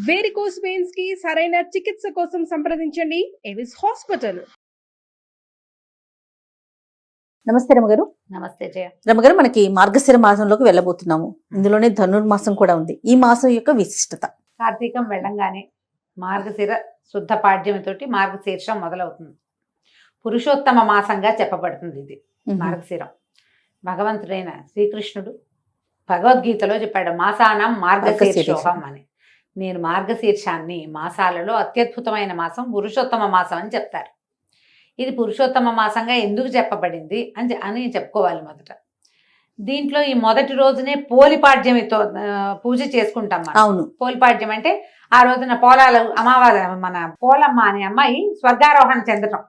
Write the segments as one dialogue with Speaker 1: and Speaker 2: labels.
Speaker 1: Varicose veins కి సరైన చికిత్స కోసం సంప్రదించండి ఎవిస్ హాస్పిటల్.
Speaker 2: నమస్తే రమగారు.
Speaker 3: నమస్తే జయ.
Speaker 2: రమగారు, మనకి మార్గశిర మాసంలోకి వెళ్ళబోతున్నాము. ఇందులోనే ధనుర్మాసం కూడా ఉంది. ఈ మాసం యొక్క విశిష్టత?
Speaker 3: కార్తీకం వెళ్ళంగానే మార్గశిర శుద్ధ పాడ్యమితోటి మార్గశీర్షం మొదలవుతుంది. పురుషోత్తమ మాసంగా చెప్పబడుతుంది ఇది మార్గశిరం. భగవంతుడైన శ్రీకృష్ణుడు భగవద్గీతలో చెప్పాడు, మాసానం మార్గశీర్షోహం అని. నేను మార్గశీర్షాన్ని మాసాలలో అత్యద్భుతమైన మాసం, పురుషోత్తమ మాసం అని చెప్తారు. ఇది పురుషోత్తమ మాసంగా ఎందుకు చెప్పబడింది అని చెప్పుకోవాలి. మొదట దీంట్లో ఈ మొదటి రోజునే పోలిపాడ్యమితో పూజ చేసుకుంటాం మనం.
Speaker 2: అవును,
Speaker 3: పోలిపాడ్యం అంటే ఆ రోజున పోలాలు అమావాస్య, మన పోలమ్మ అనే అమ్మాయి స్వర్గారోహణ చెందటం,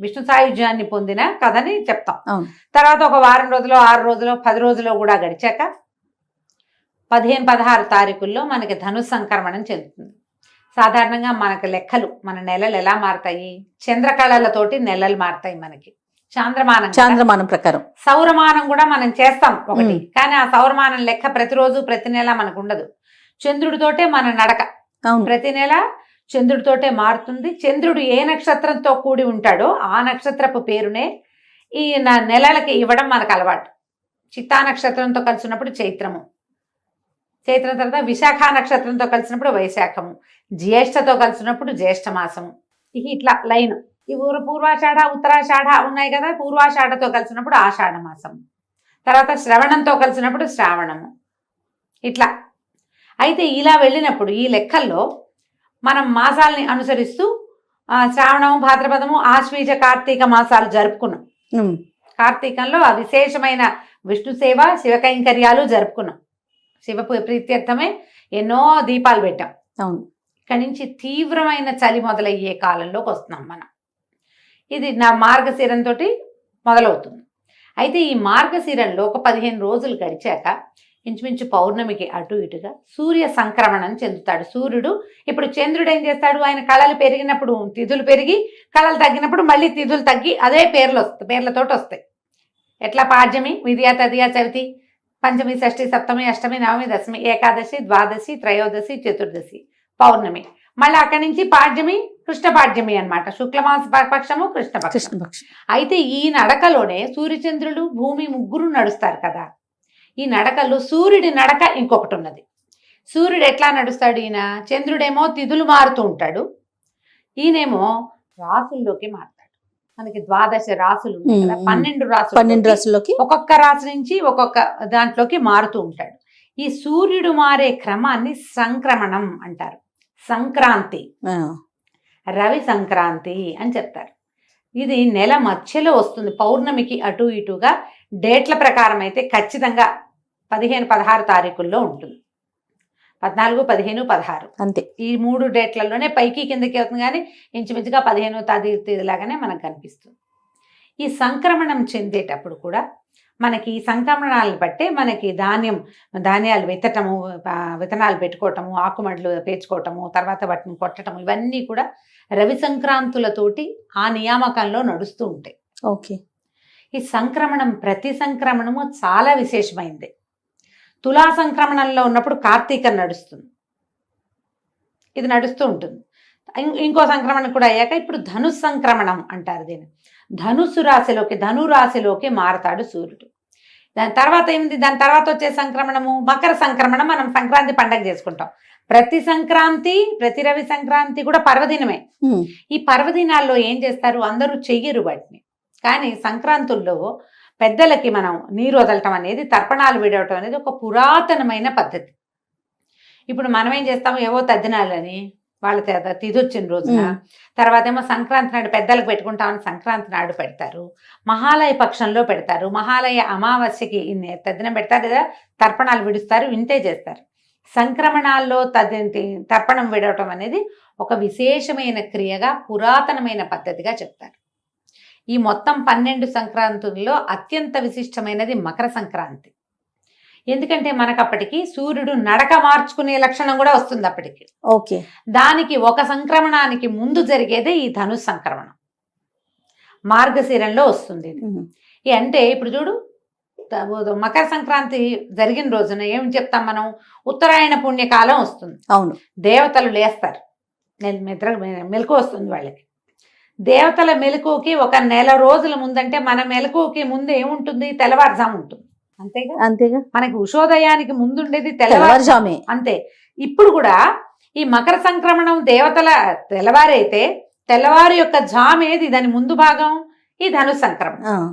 Speaker 3: విష్ణు సాయుధ్యాన్ని పొందిన కథని చెప్తాం. తర్వాత ఒక వారం రోజులు, 6 రోజులు, 10 రోజులు కూడా గడిచాక 15-16 తారీఖుల్లో మనకి ధను సంక్రమణం చెందుతుంది. సాధారణంగా మనకు లెక్కలు, మన నెలలు ఎలా మారుతాయి? చంద్రకళలతోటి నెలలు మారుతాయి మనకి. చాంద్రమానం ప్రకారం సౌరమానం కూడా మనం చేస్తాం ఒకటి, కానీ ఆ సౌరమానం లెక్క ప్రతిరోజు ప్రతి నెల మనకు ఉండదు. చంద్రుడితోటే మన నడక ప్రతి నెల చంద్రుడితోటే మారుతుంది. చంద్రుడు ఏ నక్షత్రంతో కూడి ఉంటాడో ఆ నక్షత్రపు పేరునే ఈ నెలలకి ఇవ్వడం మనకు అలవాటు. చిత్తా నక్షత్రంతో కలిసినప్పుడు చైత్రము, చైత్రం తర్వాత విశాఖ నక్షత్రంతో కలిసినప్పుడు వైశాఖము, జ్యేష్ఠతో కలిసినప్పుడు జ్యేష్ఠ మాసము. ఇట్లా లైన్. ఈ పూర్వాషాఢ ఉత్తరాషాఢ ఉన్నాయి కదా, పూర్వాషాఢతో కలిసినప్పుడు ఆషాఢ మాసము, తర్వాత శ్రవణంతో కలిసినప్పుడు శ్రావణము. ఇట్లా అయితే ఇలా వెళ్ళినప్పుడు ఈ లెక్కల్లో మనం మాసాలని అనుసరిస్తూ శ్రావణము, భాద్రపదము, ఆశ్వీజ, కార్తీక మాసాలు జరుపుకున్నాం. కార్తీకంలో ఆ విశేషమైన విష్ణు సేవ, శివ కైంకర్యాలు జరుపుకున్నాం. శివ ప్రీత్యర్థమే ఎన్నో దీపాలు పెట్టాం. ఇక్కడి నుంచి తీవ్రమైన చలి మొదలయ్యే కాలంలోకి వస్తున్నాం మనం. ఇది నా మార్గశిరంతో మొదలవుతుంది. అయితే ఈ మార్గశిరంలో ఒక 15 రోజులు గడిచాక ఇంచుమించు పౌర్ణమికి అటు ఇటుగా సూర్య సంక్రమణం చెందుతాడు. సూర్యుడు ఇప్పుడు చంద్రుడు ఏం చేస్తాడు? ఆయన కళలు పెరిగినప్పుడు తిథులు పెరిగి, కళలు తగ్గినప్పుడు మళ్ళీ తిథులు తగ్గి అదే పేర్లతోటి వస్తాయి. ఎట్లా? పాడ్యమి, విద్యా, తదియా, చవితి, పంచమి, షష్ఠి, సప్తమి, అష్టమి, నవమి, దశమి, ఏకాదశి, ద్వాదశి, త్రయోదశి, చతుర్దశి, పౌర్ణమి. మళ్ళీ అక్కడి నుంచి పాడ్యమి, కృష్ణ పాడ్యమి అనమాట. శుక్లమాస పక్షము, కృష్ణపక్షం. అయితే ఈ నడకలోనే సూర్యచంద్రులు, భూమి ముగ్గురు నడుస్తారు కదా. ఈ నడకలో సూర్యుడి నడక ఇంకొకటి ఉన్నది. సూర్యుడు ఎట్లా నడుస్తాడు? ఈయన చంద్రుడేమో తిథులు మారుతూ ఉంటాడు, ఈయనేమో రాసుల్లోకి మారుతాడు. మనకి 12 రాసులు ఉన్నాయి కదా, 12 రాసుల్లోకి ఒక్కొక్క రాశి నుంచి ఒక్కొక్క దాంట్లోకి మారుతూ ఉంటాడు. ఈ సూర్యుడు మారే క్రమాన్ని సంక్రమణం అంటారు. సంక్రాంతి, రవి సంక్రాంతి అని చెప్తారు. ఇది నెల మధ్యలో వస్తుంది. పౌర్ణమికి అటు ఇటుగా డేట్ల ప్రకారం అయితే ఖచ్చితంగా 15-16 తారీఖుల్లో ఉంటుంది. 14, 15, 16 అంతే. ఈ 3 డేట్లలోనే పైకి కిందకి అవుతుంది, కానీ ఇంచుమించుగా 15వ తేదీలాగానే మనకు కనిపిస్తుంది. ఈ సంక్రమణం చెందేటప్పుడు కూడా మనకి ఈ సంక్రమణాలను బట్టే మనకి ధాన్యాలు విత్తనాలు పెట్టుకోవటము, ఆకుమడ్లు పేర్చుకోవటము, తర్వాత వాటిని కొట్టటము, ఇవన్నీ కూడా రవి సంక్రాంతులతోటి ఆ నియామకంలో నడుస్తూ ఉంటాయి.
Speaker 2: ఓకే.
Speaker 3: ఈ సంక్రమణం, ప్రతి సంక్రమణము చాలా విశేషమైంది. తులా సంక్రమణంలో ఉన్నప్పుడు కార్తీకం నడుస్తుంది, ఇది నడుస్తూ ఉంటుంది. ఇంకో సంక్రమణం కూడా అయ్యాక ఇప్పుడు ధను సంక్రమణం అంటారు దీన్ని. ధనురాశిలోకి మారతాడు సూర్యుడు. దాని తర్వాత ఏమిటి? దాని తర్వాత వచ్చే సంక్రమణము మకర సంక్రమణం. మనం సంక్రాంతి పండగ చేసుకుంటాం. ప్రతి సంక్రాంతి, ప్రతి రవి సంక్రాంతి కూడా పర్వదినమే. ఈ పర్వదినాల్లో ఏం చేస్తారు? అందరూ చెయ్యరు వాటిని, కానీ సంక్రాంతుల్లో పెద్దలకి మనం నీరు వదలటం అనేది, తర్పణాలు విడవటం అనేది ఒక పురాతనమైన పద్ధతి. ఇప్పుడు మనం ఏం చేస్తాము? ఏవో తద్దినాలని వాళ్ళ తిథి వచ్చిన రోజున, తర్వాత ఏమో సంక్రాంతి నాడు పెద్దలకు పెట్టుకుంటామని సంక్రాంతి నాడు పెడతారు. మహాలయ పక్షంలో పెడతారు. మహాలయ అమావాస్యకి తద్దినం పెడతారు కదా, తర్పణాలు విడుస్తారు, ఇంతే చేస్తారు. సంక్రమణాల్లో తర్పణం విడవటం అనేది ఒక విశేషమైన క్రియగా, పురాతనమైన పద్ధతిగా చెప్తారు. ఈ మొత్తం 12 సంక్రాంతుల్లో అత్యంత విశిష్టమైనది మకర సంక్రాంతి. ఎందుకంటే మనకు అప్పటికి సూర్యుడు నడక మార్చుకునే లక్షణం కూడా వస్తుంది అప్పటికి.
Speaker 2: ఓకే.
Speaker 3: దానికి ఒక సంక్రమణానికి ముందు జరిగేదే ఈ ధను సంక్రమణం, మార్గశిరంలో వస్తుంది. అంటే ఇప్పుడు చూడు, మకర సంక్రాంతి జరిగిన రోజున ఏం చెప్తాం మనం, ఉత్తరాయణ పుణ్యకాలం వస్తుంది.
Speaker 2: అవును.
Speaker 3: దేవతలు లేస్తారు, మెలకు వస్తుంది వాళ్ళకి. దేవతల మెలకుకి ఒక నెల రోజుల ముందంటే మన మెలకుకి ముందు ఏముంటుంది, తెల్లవారుజాము ఉంటుంది. అంతేగా,
Speaker 2: అంతేగా,
Speaker 3: మనకి ఉషోదయానికి ముందుండేది
Speaker 2: తెల్లవారుజామే.
Speaker 3: అంతే. ఇప్పుడు కూడా ఈ మకర సంక్రమణం దేవతల తెల్లవారైతే తెల్లవారు యొక్క జామ్ ఏది, దాని ముందు భాగం ఈ ధను సంక్రమణం.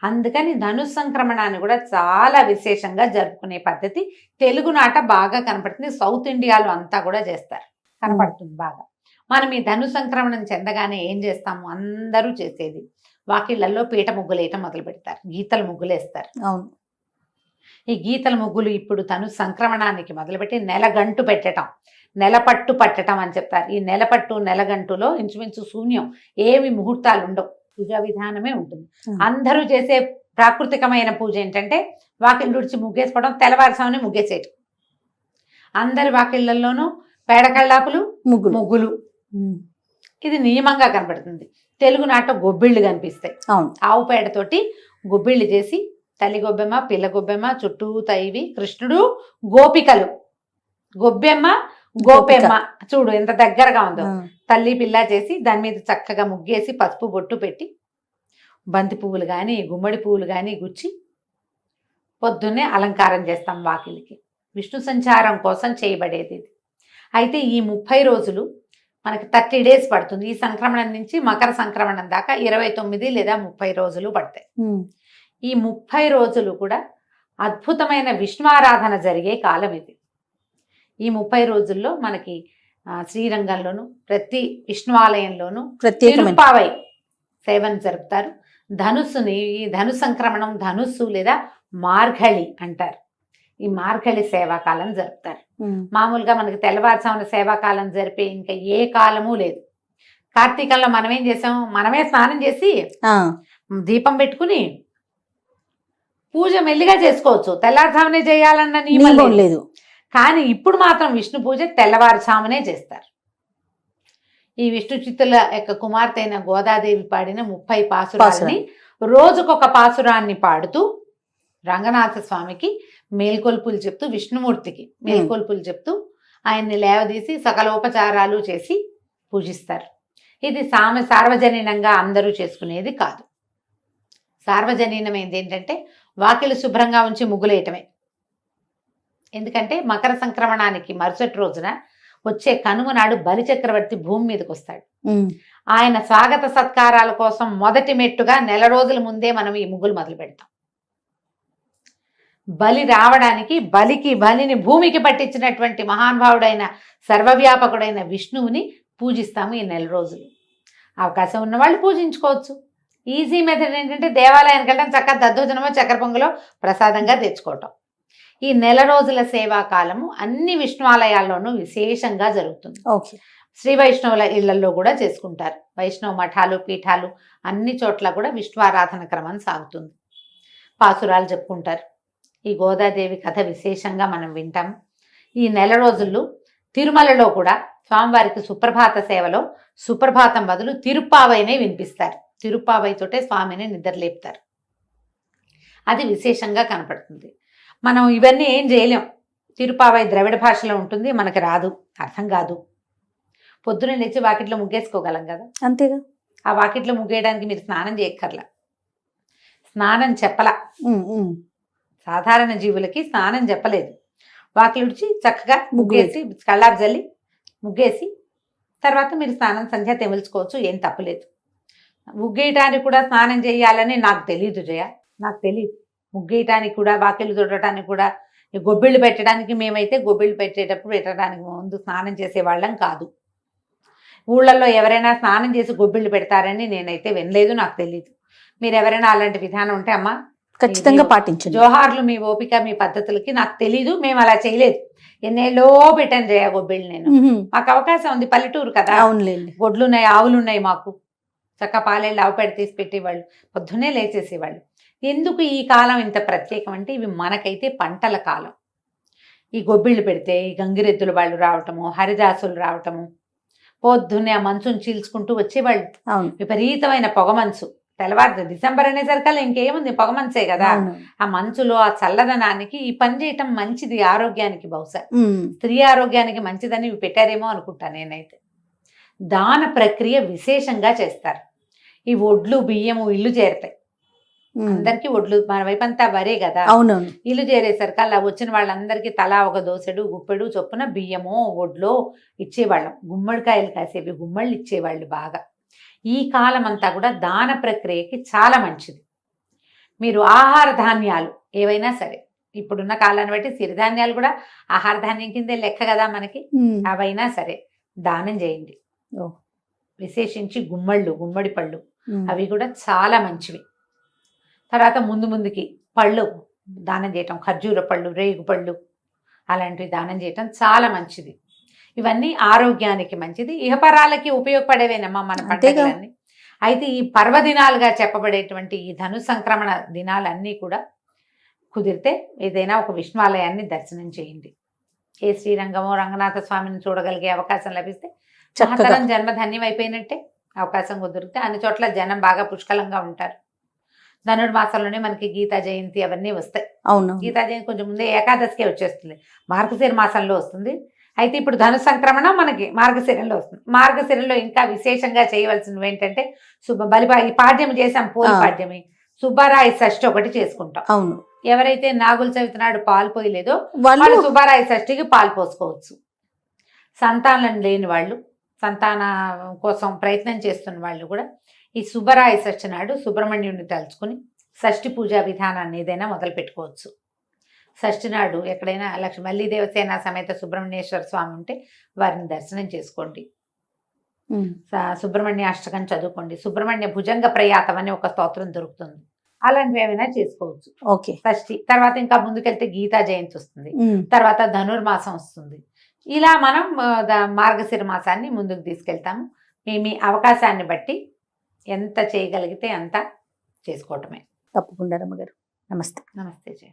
Speaker 3: అందుకని ధను సంక్రమణాన్ని కూడా చాలా విశేషంగా జరుపుకునే పద్ధతి తెలుగునాట బాగా కనపడుతుంది. సౌత్ ఇండియాలో అంతా కూడా చేస్తారు, కనపడుతుంది బాగా. మనం ఈ ధను సంక్రమణం చెందగానే ఏం చేస్తాము, అందరూ చేసేది వాకిళ్లలో పీట ముగ్గులు వేయటం మొదలు పెడతారు, గీతల ముగ్గులు వేస్తారు.
Speaker 2: అవును.
Speaker 3: ఈ గీతల ముగ్గులు ఇప్పుడు ధను సంక్రమణానికి మొదలుపెట్టి నెలగంటు పెట్టడం, నెలపట్టు పట్టడం అని చెప్తారు. ఈ నెలపట్టు నెలగంటులో ఇంచుమించు శూన్యం, ఏమి ముహూర్తాలు ఉండవు, పూజా విధానమే ఉంటుంది. అందరూ చేసే ప్రాకృతికమైన పూజ ఏంటంటే వాకిళ్ళు ఉడిచి ముగ్గేసుకోవడం, తెల్లవారుసామని ముగ్గేసేయటం. అందరి వాకిళ్లలోనూ పేడకళ్ళాపులు, ముగ్గులు. ఇది నియమంగా కనపడుతుంది. తెలుగునాట గొబ్బిళ్ళు కనిపిస్తాయి. ఆవు పేడతోటి గొబ్బిళ్ళు చేసి తల్లి గొబ్బెమ్మ, పిల్ల గొబ్బెమ్మ, చుట్టూ తైవి, కృష్ణుడు, గోపికలు, గొబ్బెమ్మ గోపెమ్మ, చూడు ఎంత దగ్గరగా ఉందో. తల్లి పిల్ల చేసి దాని మీద చక్కగా ముగ్గేసి పసుపు బొట్టు పెట్టి బంతి పువ్వులు కానీ గుమ్మడి పువ్వులు కానీ గుచ్చి పొద్దున్నే అలంకారం చేస్తాం వాకిలికి. విష్ణు సంచారం కోసం చేయబడేది ఇది. అయితే ఈ 30 రోజులు మనకి 30 days పడుతుంది. ఈ సంక్రమణం నుంచి మకర సంక్రమణం దాకా 29 లేదా 30 రోజులు పడతాయి. ఈ 30 రోజులు కూడా అద్భుతమైన విష్ణువారాధన జరిగే కాలం ఇది. ఈ 30 రోజుల్లో మనకి శ్రీరంగంలోను ప్రతి విష్ణువాలయంలోనూ తిరుప్పావై సేవను జరుపుతారు. ధనుస్సుని, ఈ ధను సంక్రమణం ధనుస్సు లేదా మార్గళి అంటారు. ఈ మార్గళి సేవాకాలం జరుపుతారు. మామూలుగా మనకి తెల్లవారుజామున సేవాకాలం జరిపే ఇంకా ఏ కాలము లేదు. కార్తీకంలో మనం ఏం చేసాం, మనమే స్నానం చేసి దీపం పెట్టుకుని పూజ మెల్లిగా చేసుకోవచ్చు, తెల్లవారుజామునే చేయాలన్న నియమం లేదు. కానీ ఇప్పుడు మాత్రం విష్ణు పూజ తెల్లవారుజామునే చేస్తారు. ఈ విష్ణు చిత్తుల యొక్క కుమార్తె అయిన గోదాదేవి పాడిన 30 పాసురాలని రోజుకొక పాసురాన్ని పాడుతూ రంగనాథ స్వామికి మేల్కొల్పులు చెప్తూ, విష్ణుమూర్తికి మేల్కొల్పులు చెప్తూ ఆయన్ని లేవదీసి సకలోపచారాలు చేసి పూజిస్తారు. ఇది సార్వజనీనంగా అందరూ చేసుకునేది కాదు. సార్వజనీనమైనది ఏంటంటే వాకిలి శుభ్రంగా ఉంచి ముగ్గులేయటమే. ఎందుకంటే మకర సంక్రమణానికి మరుసటి రోజున వచ్చే కనుమ నాడు బలి చక్రవర్తి భూమి మీదకి వస్తాడు. ఆయన స్వాగత సత్కారాల కోసం మొదటి మెట్టుగా నెల రోజుల ముందే మనం ఈ ముగ్గులు మొదలు పెడతాం. బలి రావడానికి బలిని భూమికి పట్టించినటువంటి మహానుభావుడైన సర్వవ్యాపకుడైన విష్ణువుని పూజిస్తాము ఈ నెల రోజులు. అవకాశం ఉన్న వాళ్ళు పూజించుకోవచ్చు. ఈజీ మెథడ్ ఏంటంటే దేవాలయానికి వెళ్ళడం, చక్కగా దద్దోజనమో చక్కెర పొంగలో ప్రసాదంగా తెచ్చుకోవటం. ఈ నెల రోజుల సేవాకాలము అన్ని విష్ణువాలయాల్లోనూ విశేషంగా జరుగుతుంది. శ్రీ వైష్ణవుల ఇళ్లలో కూడా చేసుకుంటారు. వైష్ణవ మఠాలు, పీఠాలు అన్ని చోట్ల కూడా విష్ణువారాధన క్రమం సాగుతుంది. పాసురాలు చెప్పుకుంటారు. ఈ గోదాదేవి కథ విశేషంగా మనం వింటాం. ఈ నెల రోజుల్లో తిరుమలలో కూడా స్వామివారికి సుప్రభాత సేవలో సుప్రభాతం బదులు తిరుప్పావైనే వినిపిస్తారు. తిరుప్పావైతోటే స్వామిని నిద్రలేపుతారు. అది విశేషంగా కనపడుతుంది. మనం ఇవన్నీ ఏం చేయలేం. తిరుప్పావై ద్రవిడ భాషలో ఉంటుంది, మనకి రాదు, అర్థం కాదు. పొద్దున లేచి వాకిట్లో ముగ్గేసుకోగలం కదా, అంతేగా. ఆ వాకిట్లో ముగ్గేయడానికి మీరు స్నానం చేయక్కర్లా, స్నానం చెప్పలా. సాధారణ జీవులకి స్నానం చెప్పలేదు. వాకిలు ఉడిచి చక్కగా ముగ్గేసి కళ్ళాపు జల్లి ముగ్గేసి తర్వాత మీరు స్నానం సంధ్య తెమల్చుకోవచ్చు, ఏం తప్పలేదు. ముగ్గేయటానికి కూడా స్నానం చేయాలని నాకు తెలియదు జయ, నాకు తెలియదు. ముగ్గేయటానికి కూడా, వాకిళ్ళు తుడటానికి కూడా, గొబ్బిళ్ళు పెట్టడానికి మేమైతే గొబ్బిళ్ళు పెట్టడానికి ముందు స్నానం చేసేవాళ్ళం కాదు. ఊళ్ళల్లో ఎవరైనా స్నానం చేసి గొబ్బిళ్ళు పెడతారని నేనైతే వినలేదు, నాకు తెలియదు. మీరు ఎవరైనా అలాంటి విధానం ఉంటే అమ్మా ఖచ్చితంగా పాటించండి. జోహార్లు మీ ఓపిక, మీ పద్ధతులకి. నాకు తెలీదు, మేము అలా చేయలేదు. ఎన్నేళ్ళో పెట్టాను జయ గొబ్బిళ్ళు నేను. మాకు అవకాశం ఉంది, పల్లెటూరు కదా, గొడ్లు ఉన్నాయి, ఆవులు ఉన్నాయి మాకు. చక్క పాలేళ్ళు ఆవు పెడ తీసి పెట్టేవాళ్ళు, పొద్దున్నే లేచేసేవాళ్ళు. ఎందుకు ఈ కాలం ఇంత ప్రత్యేకం అంటే ఇవి మనకైతే పంటల కాలం. ఈ గొబ్బిళ్ళు పెడితే ఈ గంగిరెద్దుల వాళ్ళు రావటము, హరిదాసులు రావటము, పొద్దున్నే ఆ మంచుని చీల్చుకుంటూ వచ్చేవాళ్ళు. విపరీతమైన పొగ మంచు, తెల్లవారు డిసెంబర్ అనేసరికల్లా ఇంకేముంది, పొగ మంచే కదా.
Speaker 2: అవును.
Speaker 3: ఆ మంచులో ఆ చల్లదనానికి ఈ పని చేయటం మంచిది ఆరోగ్యానికి. బహుశా స్త్రీ ఆరోగ్యానికి మంచిదని ఇవి పెట్టారేమో అనుకుంటా నేనైతే. దాన ప్రక్రియ విశేషంగా చేస్తారు. ఈ ఒడ్లు బియ్యము ఇల్లు చేరుతాయి. అందరికి ఒడ్లు, మన వైపు అంతా వరే కదా.
Speaker 2: అవునవును.
Speaker 3: ఇల్లు చేరేసరికి అలా వచ్చిన వాళ్ళందరికీ తలా ఒక దోసెడు గుప్పెడు చొప్పున బియ్యమో ఒడ్లో ఇచ్చేవాళ్ళం. గుమ్మడికాయలు కాసేవి గుమ్మళ్ళు ఇచ్చేవాళ్ళు బాగా. ఈ కాలం అంతా కూడా దాన ప్రక్రియకి చాలా మంచిది. మీరు ఆహార ధాన్యాలు ఏవైనా సరే, ఇప్పుడున్న కాలాన్ని బట్టి సిరిధాన్యాలు కూడా ఆహార ధాన్యం కిందే లెక్క కదా మనకి. అవైనా సరే దానం చేయండి. విశేషించి గుమ్మడి పళ్ళు అవి కూడా చాలా మంచివి. తర్వాత ముందుకి పళ్ళు దానం చేయటం, ఖర్జూర పళ్ళు, రేగు పళ్ళు అలాంటివి దానం చేయటం చాలా మంచిది. ఇవన్నీ ఆరోగ్యానికి మంచిది, ఇహపరాలకి ఉపయోగపడేవేనమ్మా మన పండుగలన్నీ. అయితే ఈ పర్వదినాలుగా చెప్పబడేటువంటి ఈ ధను సంక్రమణ దినాలన్నీ కూడా కుదిరితే ఏదైనా ఒక విష్ణువాలయాన్ని దర్శనం చేయండి. ఏ శ్రీరంగమో రంగనాథ స్వామిని చూడగలిగే అవకాశం లభిస్తే మహతరం జన్మధన్యం అయిపోయినట్టే. అవకాశం కుదిరితే అన్ని చోట్ల జనం బాగా పుష్కలంగా ఉంటారు. ధనుర్మాసంలోనే మనకి గీతా జయంతి అవన్నీ వస్తాయి.
Speaker 2: అవును.
Speaker 3: గీతా జయంతి కొంచెం ముందే ఏకాదశికే వచ్చేస్తుంది, మార్గశిర మాసంలో వస్తుంది. అయితే ఇప్పుడు ధను సంక్రమణం మనకి మార్గశిరంలో వస్తుంది. మార్గశిరంలో ఇంకా విశేషంగా చేయవలసినవి ఏంటంటే ఈ పాడ్యం చేసాం, పోలి పాడ్యమి, సుబ్బారాయి షష్ఠి ఒకటి చేసుకుంటాం.
Speaker 2: అవును.
Speaker 3: ఎవరైతే నాగుల చవితి నాడు పాలు పోయలేదో వాళ్ళు సుబ్బారాయి షష్ఠికి పాలు పోసుకోవచ్చు. సంతానం లేని వాళ్ళు, సంతాన కోసం ప్రయత్నం చేస్తున్న వాళ్ళు కూడా ఈ సుబ్బరాయ షష్ఠి నాడు సుబ్రహ్మణ్యుడిని తలుచుకుని షష్ఠి పూజా విధానాన్ని ఏదైనా మొదలు పెట్టుకోవచ్చు. షష్ఠి నాడు ఎక్కడైనా మల్లి దేవసేన సమేత సుబ్రహ్మణ్యేశ్వర స్వామి ఉంటే వారిని దర్శనం చేసుకోండి. సుబ్రహ్మణ్య అష్టకం చదువుకోండి. సుబ్రహ్మణ్య భుజంగ ప్రయాతం అని ఒక స్తోత్రం దొరుకుతుంది, అలాంటివి ఏమైనా చేసుకోవచ్చు.
Speaker 2: ఓకే.
Speaker 3: షష్ఠి తర్వాత ఇంకా ముందుకెళ్తే గీతా జయంతి వస్తుంది, తర్వాత ధనుర్మాసం వస్తుంది. ఇలా మనం మార్గశిర మాసాన్ని ముందుకు తీసుకెళ్తాము. మీ అవకాశాన్ని బట్టి ఎంత చేయగలిగితే అంత చేసుకోవటమే.
Speaker 2: తప్పకుండా రమ్మగారు. నమస్తే.
Speaker 3: నమస్తే జయ.